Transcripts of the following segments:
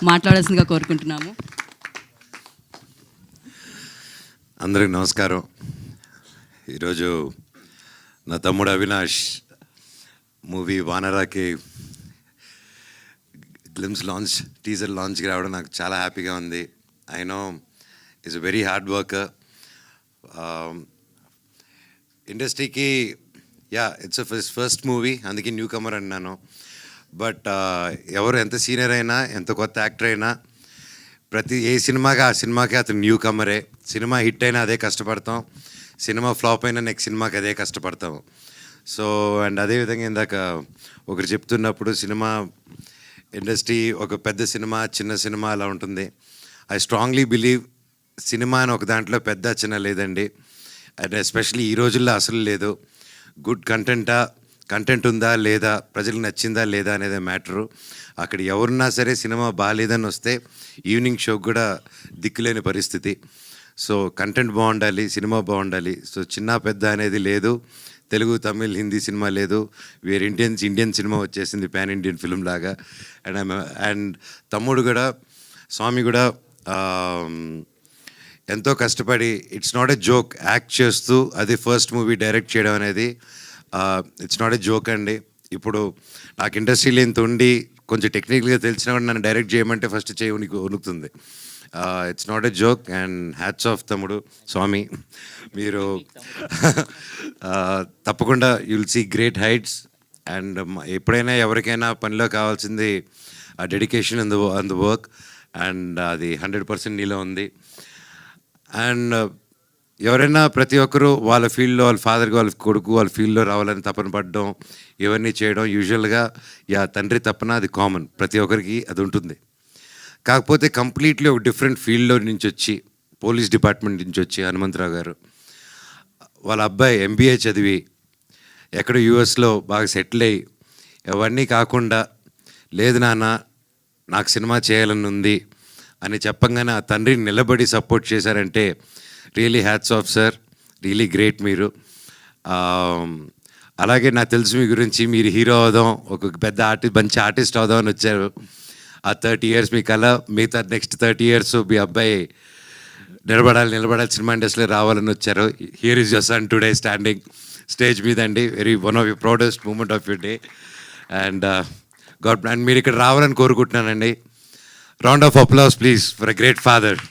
మాట్లాడాల్సిందిగా కోరుకుంటున్నాము. అందరికి నమస్కారం. ఈరోజు నా తమ్ముడు అవినాష్ మూవీ వానరాకి గ్లిమ్స్ లాంచ్, టీజర్ లాంచ్కి రావడం నాకు చాలా హ్యాపీగా ఉంది. I know is a very hard worker. ఇండస్ట్రీకి ఇట్స్ ఫస్ట్ మూవీ, అందుకే న్యూ కమర్ అన్నాను. బట్ ఎవరు ఎంత సీనియర్ అయినా, ఎంత కొత్త యాక్టర్ అయినా, ప్రతి ఏ సినిమాకి ఆ సినిమాకి అతను న్యూ కమరే. సినిమా హిట్ అయినా అదే కష్టపడతాం, సినిమా ఫ్లాప్ అయినా నెక్స్ట్ సినిమాకి అదే కష్టపడతాం. సో అండ్ అదేవిధంగా ఇందాక ఒకరు చెప్తున్నప్పుడు సినిమా ఇండస్ట్రీ ఒక పెద్ద సినిమా, చిన్న సినిమా అలా ఉంటుంది. ఐ స్ట్రాంగ్లీ బిలీవ్ సినిమా అని ఒక దాంట్లో పెద్ద చిన్న లేదండి. అండ్ ఎస్పెషలీ ఈ రోజుల్లో అసలు లేదు. గుడ్ కంటెంట్ ఉందా లేదా, ప్రజలకు నచ్చిందా లేదా అనేది మ్యాటరు. అక్కడ ఎవరున్నా సరే సినిమా బాగాలేదని వస్తే ఈవినింగ్ షోకి కూడా దిక్కులేని పరిస్థితి. సో కంటెంట్ బాగుండాలి, సినిమా బాగుండాలి. సో చిన్న పెద్ద అనేది లేదు. తెలుగు, తమిళ్, హిందీ సినిమా లేదు. వేరే ఇండియన్ సినిమా వచ్చేసింది, పాన్ ఇండియన్ ఫిల్మ్ లాగా. అండ్ తమ్ముడు కూడా, స్వామి కూడా ఎంతో కష్టపడి, it's not a joke, act చేస్తూ అది ఫస్ట్ మూవీ డైరెక్ట్ చేయడం అనేది ఇట్స్ నాట్ ఎ జోక్ అండి. ఇప్పుడు నాకు ఇండస్ట్రీలో ఇంత ఉండి కొంచెం టెక్నికల్గా తెలిసినా కూడా నన్ను డైరెక్ట్ చేయమంటే ఫస్ట్ చేయి వణుకుతుంది. It's not a joke. And hats off తమ్ముడు, స్వామి. మీరు తప్పకుండా you'll see great heights. And ఎప్పుడైనా ఎవరికైనా పనిలో కావాల్సింది ఆ dedication on the work. And అది 100% నీలో ఉంది. అండ్ ఎవరైనా ప్రతి ఒక్కరూ వాళ్ళ ఫీల్డ్లో, వాళ్ళ ఫాదర్కి, వాళ్ళ కొడుకు వాళ్ళ ఫీల్డ్లో రావాలని తపన పడడం, ఇవన్నీ చేయడం యూజువల్గా తండ్రి తపన, అది కామన్, ప్రతి ఒక్కరికి అది ఉంటుంది. కాకపోతే కంప్లీట్లీ ఒక డిఫరెంట్ ఫీల్డ్లో నుంచి వచ్చి, పోలీస్ డిపార్ట్మెంట్ నుంచి వచ్చి హనుమంతరావు గారు వాళ్ళ అబ్బాయి MBA చదివి ఎక్కడ యూఎస్లో బాగా సెటిల్ అయ్యి, అవన్నీ కాకుండా లేదు నాన్న నాకు సినిమా చేయాలని ఉంది అని చెప్పంగానే ఆ తండ్రిని నిలబడి సపోర్ట్ చేశారంటే really hats off sir, really great మీరు. అలాగే నాకు తెలుసు మీ గురించి, మీరు హీరో అవుదాం, ఒక పెద్ద మంచి ఆర్టిస్ట్ అవుదాం అని వచ్చారు. ఆ 30 years మీ కళ, మిగతా నెక్స్ట్ 30 years మీ అబ్బాయి నిలబడాలి సినిమా ఇండస్ట్రీలో రావాలని వచ్చారు. Here is your son today standing stage మీద అండి. One of your proudest moment of your day. And and మీరు ఇక్కడ రావాలని కోరుకుంటున్నానండి. Round of applause please for a great father.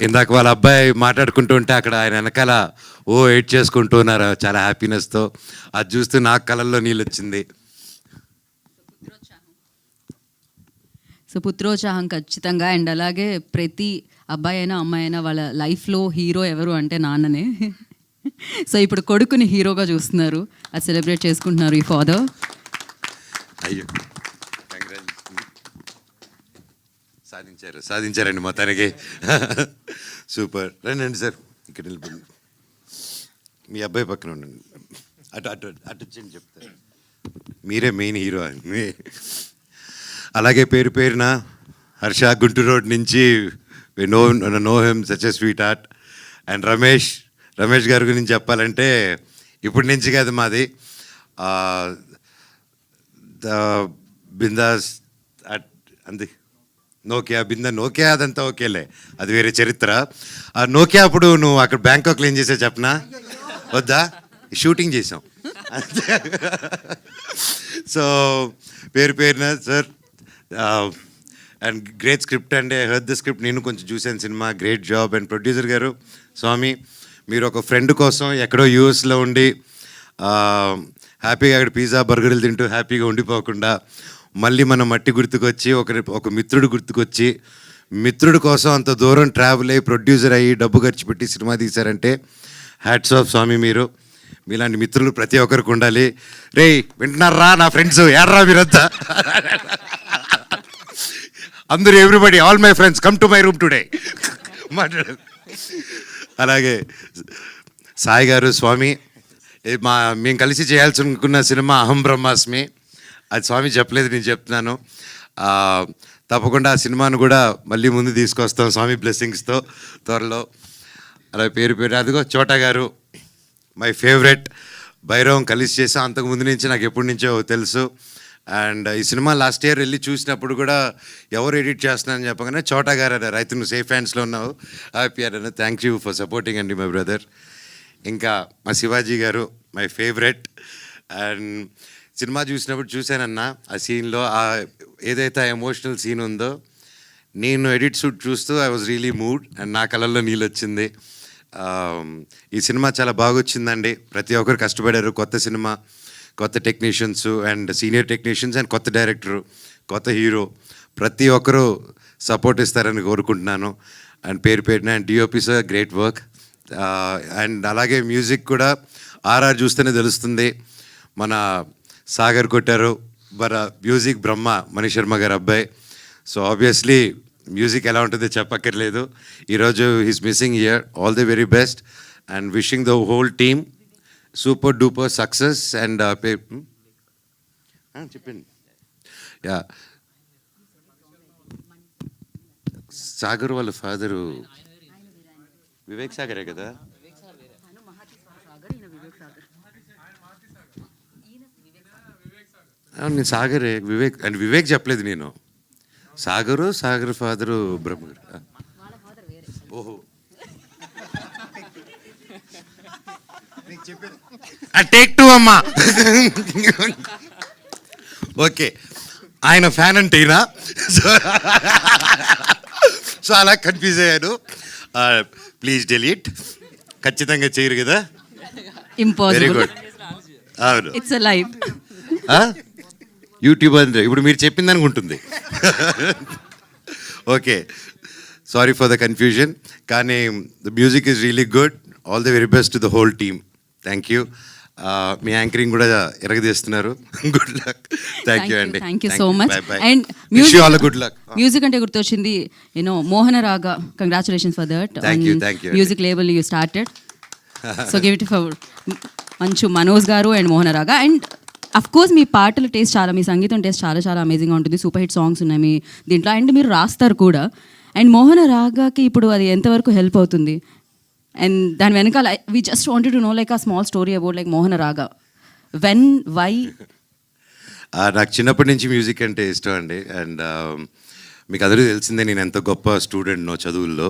ఇందాక వాళ్ళ అబ్బాయి మాట్లాడుకుంటూ ఉంటే అక్కడ ఆయన వెనకాల ఎయిట్ చేసుకుంటూ ఉన్నారు చాలా హ్యాపీనెస్తో. అది చూస్తూ నాకు కళ్ళల్లో నీళ్ళు వచ్చింది. సో పుత్రోత్సాహం ఖచ్చితంగా. అండ్ అలాగే ప్రతి అబ్బాయి అయినా అమ్మాయి అయినా వాళ్ళ లైఫ్లో హీరో ఎవరు అంటే నాన్ననే. సో ఇప్పుడు కొడుకుని హీరోగా చూస్తున్నారు, అది సెలబ్రేట్ చేసుకుంటున్నారు ఈ ఫాదర్. అయ్యో సాధించారండి మొత్తానికి. సూపర్. రండి సార్, ఇక్కడ వెళ్ళిపోండి. మీ అబ్బాయి పక్కన ఉండండి, అటు వచ్చి చెప్తారు. మీరే మెయిన్ హీరో అని. అలాగే పేరున హర్ష, గుంటూరు రోడ్ నుంచి, know him, such a sweet heart. And Ramesh గారి గురించి చెప్పాలంటే ఇప్పటి నుంచి కాదు, మాది బిందాస్ అంది నోకియా అదంతా ఓకేలే, అది వేరే చరిత్ర. ఆ నోకియా అప్పుడు నువ్వు అక్కడ బ్యాంకాక్లో ఏం చేసావు చెప్పనా? వద్దా? షూటింగ్ చేసాం. సో పేరున సార్, అండ్ గ్రేట్ స్క్రిప్ట్ అండి. ఐ హర్డ్ ద స్క్రిప్ట్, నేను కొంచెం చూశాను cinema. Great job. And producer గారు స్వామి, మీరు ఒక ఫ్రెండ్ కోసం ఎక్కడో యూఎస్లో ఉండి హ్యాపీగా అక్కడ పిజ్జా బర్గర్లు తింటూ హ్యాపీగా ఉండిపోకుండా మళ్ళీ మన మట్టి గుర్తుకొచ్చి, ఒక మిత్రుడు గుర్తుకొచ్చి, మిత్రుడి కోసం అంత దూరం ట్రావెల్ అయ్యి ప్రొడ్యూసర్ అయ్యి డబ్బు ఖర్చు పెట్టి సినిమా తీశారంటే హ్యాట్స్ ఆఫ్ స్వామి. మీలాంటి మిత్రులు ప్రతి ఒక్కరికి ఉండాలి. రే వింటున్నారా నా ఫ్రెండ్స్, ఏడ్రా మీరంతా, అందరూ everybody, all my friends come to my room today మాట్లాడు. అలాగే సాయి గారు, స్వామి, మేము కలిసి చేయాల్సి అనుకున్న సినిమా అహం బ్రహ్మాస్మి, అది స్వామి చెప్పలేదు, నేను చెప్తున్నాను. తప్పకుండా ఆ సినిమాను కూడా మళ్ళీ ముందు తీసుకొస్తాం స్వామి బ్లెస్సింగ్స్తో త్వరలో. అలా పేరు అదిగో చోటా గారు, మై ఫేవరెట్. భైరవం కలిసి చేసాం, అంతకుముందు నుంచి నాకు ఎప్పటి నుంచో తెలుసు. అండ్ ఈ సినిమా లాస్ట్ ఇయర్ వెళ్ళి చూసినప్పుడు కూడా ఎవరు ఎడిట్ చేస్తున్నారని చెప్పగానే చోటా గారు అన్నారు, అయితే నువ్వు సేఫ్ హ్యాండ్స్లో ఉన్నావు, హ్యాపీ అన్నారు. థ్యాంక్ యూ ఫర్ సపోర్టింగ్ అండి మై బ్రదర్. ఇంకా మా శివాజీ గారు మై ఫేవరెట్. అండ్ సినిమా చూసినప్పుడు చూశానన్నా ఆ సీన్లో ఏదైతే ఆ ఎమోషనల్ సీన్ ఉందో, నేను ఎడిట్ షూట్ చూస్తూ I was really mood and నా కళ్ళల్లో నీళ్ళు వచ్చింది. ఈ సినిమా చాలా బాగా వచ్చిందండి. ప్రతి ఒక్కరు కష్టపడారు. కొత్త సినిమా, కొత్త technicians and senior technicians and కొత్త డైరెక్టరు, కొత్త హీరో, ప్రతి ఒక్కరూ సపోర్ట్ ఇస్తారని కోరుకుంటున్నాను. అండ్ పేరు పేరున and DOP sir great work. And అలాగే మ్యూజిక్ కూడా ఆర్ఆర్ చూస్తేనే తెలుస్తుంది. మన సాగర్ కొట్టారు, మన మ్యూజిక్ బ్రహ్మ మనీష్ శర్మ గారు అబ్బాయి. సో ఆబ్వియస్లీ మ్యూజిక్ ఎలా ఉంటుందో చెప్పక్కర్లేదు. ఈరోజు he's missing here. All the very best and wishing the whole team super duper success. And చెప్పండి. యా, సాగర్ వాళ్ళ ఫాదరు వివేక్ సాగరే కదా. నేను సాగరే, వివేక్ అండ్ వివేక్ చెప్పలేదు నేను. సాగర్ ఫాదరు బ్రహ్మ. ఓహో, టేక్ టూ అమ్మా. ఓకే, ఆయన ఫ్యాన్ అంటే ఈయన. సో అలా కన్ఫ్యూజ్ అయ్యాను. Please delete. ఖచ్చితంగా చేయరు కదా. Very impossible. గుడ్. అవును, ఇట్స్ అ లైవ్. యూట్యూబ్ అంటే ఇప్పుడు మీరు చెప్పింది అనుకుంటుంది. Okay, sorry for the confusion. కానీ the music is really good. All the very best to the whole team. Thank you. మీ యాంకరింగ్ కూడా ఎరగదీస్తున్నారు. Good luck. థ్యాంక్ యూ అండి. Thank you so much. And all good luck. Music అంటే గుర్తొచ్చింది, you know మోహన రాగా, congratulations for that. Thank you. Music label you started, so give it for Manchu Manoj గారు and మోహన రాగా. And of course మీ పాటల taste చాలా, మీ సంగీతం taste చాలా చాలా అమేజింగ్గా ఉంటుంది. సూపర్ హిట్ సాంగ్స్ ఉన్నాయి మీ దీంట్లో, అండ్ మీరు రాస్తారు కూడా. అండ్ మోహన రాగాకి ఇప్పుడు అది ఎంతవరకు హెల్ప్ అవుతుంది? అండ్ దాని వెనకాల we just wanted to know like a small story about like Mohana raga. When, why? నాకు చిన్నప్పటి నుంచి మ్యూజిక్ అంటే ఇష్టం అండి. అండ్ మీకు అందరూ తెలిసిందే నేను ఎంత గొప్ప స్టూడెంట్నో చదువుల్లో.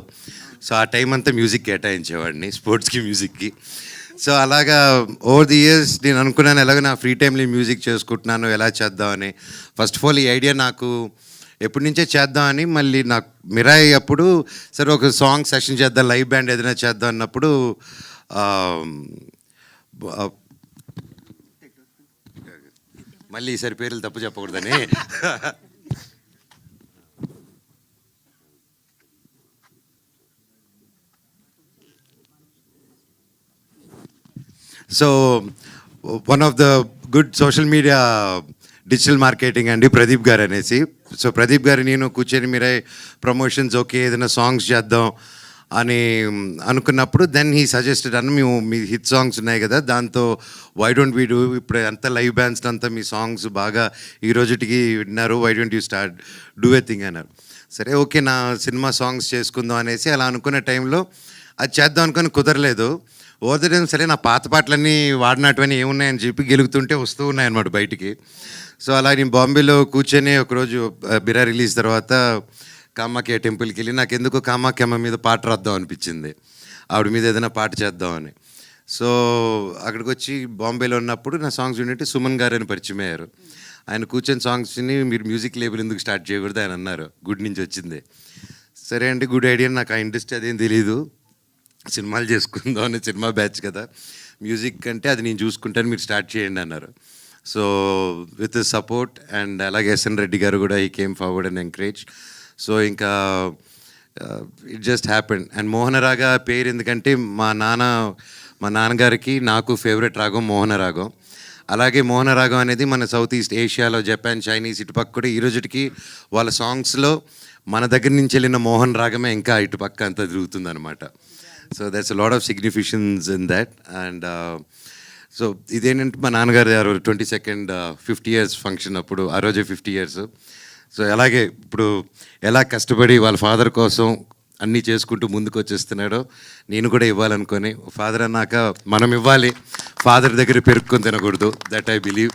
సో ఆ టైం అంతా మ్యూజిక్ కేటాయించేవాడిని, స్పోర్ట్స్కి, మ్యూజిక్కి. సో అలాగా ఓవర్ ది ఇయర్స్ నేను అనుకున్నాను ఎలాగో నా ఫ్రీ టైంలో మ్యూజిక్ చేసుకుంటున్నాను, ఎలా చేద్దామని. ఫస్ట్ ఆఫ్ ఆల్ ఈ ఐడియా నాకు ఎప్పటి నుంచే చేద్దామని, మళ్ళీ నాకు మిరాయి అప్పుడు సరే ఒక సాంగ్ సెషన్ చేద్దాం, లైవ్ బ్యాండ్ ఏదైనా చేద్దాం అన్నప్పుడు మళ్ళీ ఈసారి పేర్లు తప్పు చెప్పకూడదని so one of the good social media digital marketing అండి ప్రదీప్ గారు అనేసి. సో ప్రదీప్ గారు నేను కూర్చొని మీరే ప్రమోషన్స్ ఓకే ఏదైనా సాంగ్స్ చేద్దాం అని అనుకున్నప్పుడు దెన్ హీ సజెస్టెడ్ అన్న మేము మీ హిట్ సాంగ్స్ ఉన్నాయి కదా, దాంతో వై డోంట్ వీ డూ, ఇప్పుడు అంతా లైవ్ బ్యాండ్స్ అంతా మీ సాంగ్స్ బాగా ఈ రోజుటికి విన్నారు, why don't you start do a thing అన్నారు. సరే ఓకే నా సినిమా సాంగ్స్ చేసుకుందాం అనేసి అలా అనుకునే టైంలో అది చేద్దాం అనుకొని కుదరలేదు. ఓదడం సరే నా పాత పాటలన్నీ వాడినటువన్నీ ఏమున్నాయని చెప్పి గెలుగుతుంటే వస్తూ ఉన్నాయన్నమాట బయటికి. సో అలా నేను బాంబేలో కూర్చొని ఒకరోజు బిరా రిలీజ్ తర్వాత కామాఖ్య టెంపుల్కి వెళ్ళి నాకు ఎందుకో కామాఖ్యమ్మ మీద పాట రాద్దాం అనిపించింది, ఆవిడ మీద ఏదైనా పాట చేద్దామని. సో అక్కడికి వచ్చి బాంబేలో ఉన్నప్పుడు నా సాంగ్స్ వింటే సుమన్ గారు అని పరిచయం అయ్యారు. ఆయన కూర్చొని సాంగ్స్ని మీరు మ్యూజిక్ లేబుల్ ఎందుకు స్టార్ట్ చేయకూడదు ఆయన అన్నారు, గుడ్ నుంచి వచ్చింది. సరే అండి గుడ్ ఐడియా, నాకు ఆ ఇండస్ట్రీ అదేం తెలీదు, సినిమాలు చేసుకుందాం అని, సినిమా బ్యాచ్ కదా, మ్యూజిక్ అంటే అది నేను చూసుకుంటాను మీరు స్టార్ట్ చేయండి అన్నారు. సో విత్ సపోర్ట్ అండ్ అలాగే ఎస్ఎన్ రెడ్డి గారు కూడా ఈ came forward and encourage. So ఇంకా ఇట్ జస్ట్ హ్యాపెండ్. అండ్ మోహన రాగా పేరు ఎందుకంటే మా నాన్నగారికి నాకు ఫేవరెట్ రాగం మోహన రాగం. అలాగే మోహన రాగం అనేది మన సౌత్ ఈస్ట్ ఏషియాలో జపాన్, చైనీస్ ఇటుపక్క కూడా ఈ రోజుకి వాళ్ళ సాంగ్స్లో మన దగ్గర నుంచి వెళ్ళిన మోహన్ రాగమే ఇంకా ఇటుపక్క అంతా తిరుగుతుంది అనమాట. So that's a lot of significance in that. And so ఇదేంటంటే మా నాన్నగారు 22nd 50 years ఫంక్షన్ అప్పుడు, ఆ రోజే 50 years. సో అలాగే ఇప్పుడు ఎలా కష్టపడి వాళ్ళ ఫాదర్ కోసం అన్నీ చేసుకుంటూ ముందుకు వచ్చేస్తున్నాడో నేను కూడా ఇవ్వాలనుకొని ఫాదర్ అన్నాక మనం ఇవ్వాలి, ఫాదర్ దగ్గర పెరుక్కొని తినకూడదు, దట్ ఐ బిలీవ్.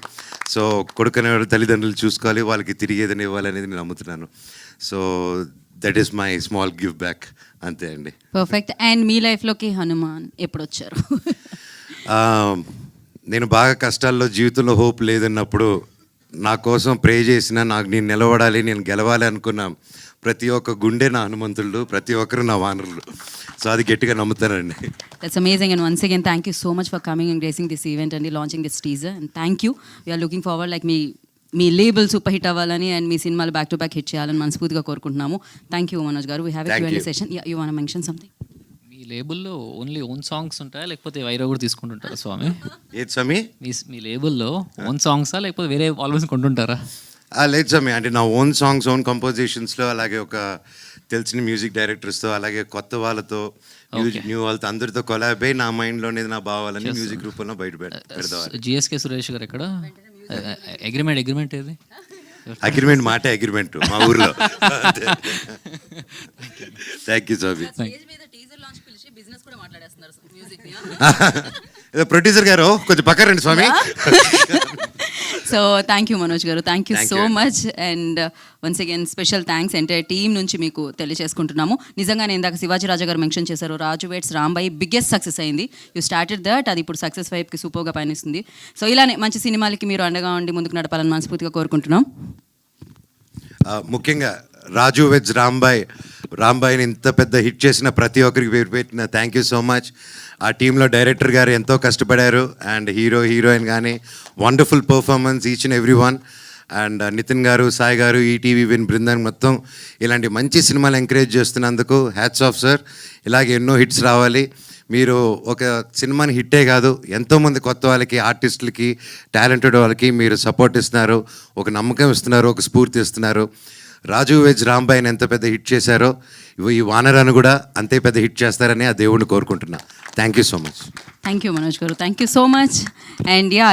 సో కొడుకు అనేవాడు తల్లిదండ్రులు చూసుకోవాలి, వాళ్ళకి తిరిగి ఏదైనా ఇవ్వాలనేది నేను నమ్ముతున్నాను. So that is my small give back, అంతే అండి. పర్ఫెక్ట్. అండ్ మీ లైఫ్లోకి హనుమాన్ ఎప్పుడు వచ్చారు? నేను బాగా కష్టాల్లో జీవితంలో హోప్ లేదన్నప్పుడు నా కోసం ప్రే చేసిన, నాకు నేను నిలబడాలి, నేను గెలవాలి అనుకున్న ప్రతి ఒక్క గుండె నా హనుమంతుళ్ళు, ప్రతి ఒక్కరు నా వానరులు. సో అది గట్టిగా నమ్ముతానండి. That's amazing and once again thank you so much for coming and gracing this event and launching this teaser. And thank you. We're looking forward like మీ లేబుల్ సూపర్ హిట్ అవ్వాలని అండ్ మీ సినిమాలు back to back hit చేయాలని మనస్ఫూర్తిగా కోరుకుంటున్నాము. Thank you Manoj గారు. We have a Q&A session. You want to mention something? మీ లేబుల్లో ఓన్లీ ఓన్ సాంగ్స్ ఉంటాయా లేకపోతే వైరా కూడా తీసుకుంటుంటారా స్వామి? ఏది స్వామి? మీ లేబుల్లో ఓన్ సాంగ్సా లేకపోతే వేరే ఆల్బమ్స్ కొంటుంటారా? లేదు స్వామి, అంటే నా ఓన్ సాంగ్స్, ఓన్ కంపోజిషన్స్లో, అలాగే ఒక తెలిసిన మ్యూజిక్ డైరెక్టర్స్తో, అలాగే కొత్త వాళ్ళతో, న్యూ వాళ్ళతో అందరితో కొలాబ్ అయ్యి నా మైండ్లోనేది నా భావాలని మ్యూజిక్ రూపంలో బయట పెడదాం. జిఎస్కే సురేష్ గారు ఎక్కడ? అగ్రిమెంట్ ఏది? అగ్రిమెంట్ మాటే అగ్రిమెంట్ మా ఊర్లో. Thank you Swamy. ప్రొడ్యూసర్ గారు కొంచెం పక్క రండి స్వామి. సో థ్యాంక్ యూ మనోజ్ గారు, thank you Thank so you. Much. And once again special thanks entire team నుంచి మీకు తెలియజేసుకుంటున్నాము. నిజంగానే ఇందాక శివాజీ రాజా గారు మెన్షన్ చేశారు, రాజు వెడ్స్ రాంబాయి బిగ్గెస్ట్ సక్సెస్ అయింది. యూ స్టార్టెడ్ దట్, అది ఇప్పుడు సక్సెస్ వైపుకి సూపర్గా పయనిస్తుంది. సో ఇలానే మంచి సినిమాలకి మీరు అండగా ఉండి ముందుకు నడపాలని మనస్ఫూర్తిగా కోరుకుంటున్నాం. ముఖ్యంగా రాజు వెజ్ రాంబాయిని ఇంత పెద్ద హిట్ చేసిన ప్రతి ఒక్కరికి పేరు పెట్టిన థ్యాంక్ యూ సో మచ్. ఆ టీంలో డైరెక్టర్ గారు ఎంతో కష్టపడారు, అండ్ హీరోయిన్ కానీ wonderful performance each and every one. And Nitin గారు, సాయి గారు, ఈటీవీ విన్ బృందం మొత్తం ఇలాంటి మంచి సినిమాలు ఎంకరేజ్ చేస్తున్నందుకు హ్యాట్స్ ఆఫ్ సార్. ఇలాగే ఎన్నో హిట్స్ రావాలి. మీరు ఒక సినిమాని హిట్టే కాదు, ఎంతోమంది కొత్త వాళ్ళకి, ఆర్టిస్టులకి, టాలెంటెడ్ వాళ్ళకి మీరు సపోర్ట్ ఇస్తున్నారు, ఒక నమ్మకం ఇస్తున్నారు, ఒక స్ఫూర్తి ఇస్తున్నారు. రాజు వెజ్ రాంబాయిని ఎంత పెద్ద హిట్ చేశారో ఈ వానరాను కూడా అంతే పెద్ద హిట్ చేస్తారని ఆ దేవుడిని కోరుకుంటున్నా. Thank you so much. Thank you Manoj గారు, thank you so much. And yeah